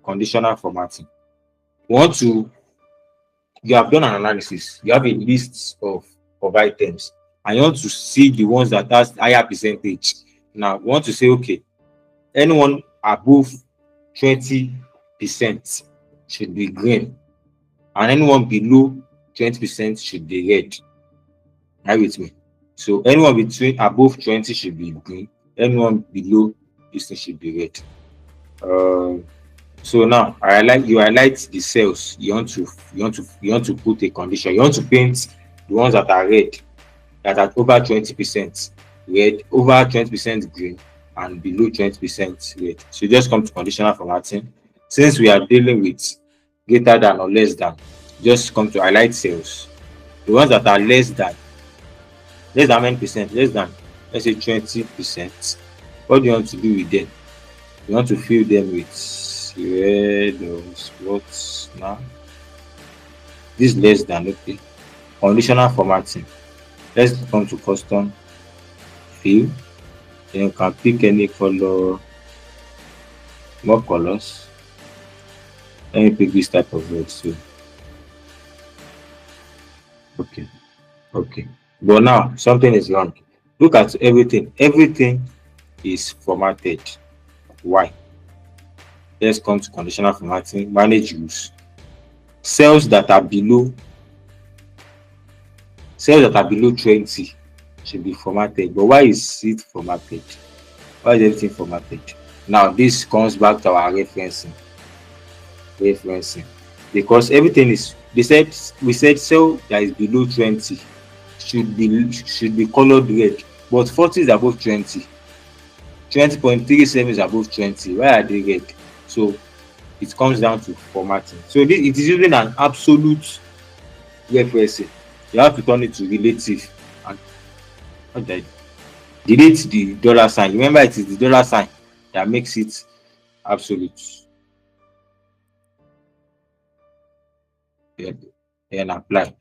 conditional formatting. You have done an analysis, you have a list of items, and you want to see the ones that has higher percentage. Now you want to say, okay, anyone above 20% should be green, and anyone below 20% should be red. Are you with me? So anyone between above 20 should be green, anyone below this thing should be red. So now you highlight the cells you want to put a condition. You want to paint the ones that are red, that are over 20% red, over 20% green, and below 20% red. So you just come to conditional formatting. Since we are dealing with greater than or less than, just come to highlight cells. The ones that are less than many percent, less than, let's say 20%. What do you want to do with them? You want to fill them with red or what now? This less than, okay. Conditional formatting. Let's come to custom fill. Then you can pick any color, more colors. Let me pick this type of red too. Okay. But now something is wrong. Look at everything. Everything is formatted. Why? Let's come to conditional formatting. Manage use. Cells that are below 20 should be formatted. But why is it formatted? Why is everything formatted? Now this comes back to our referencing. Because everything is, we said cell that is below 20 should be colored red, but 40 is above 20. 20.37 is above 20. Why are they red? So it comes down to formatting. So it is using an absolute referencing. You have to turn it to relative and delete the dollar sign. Remember, it is the dollar sign that makes it absolute. Then apply.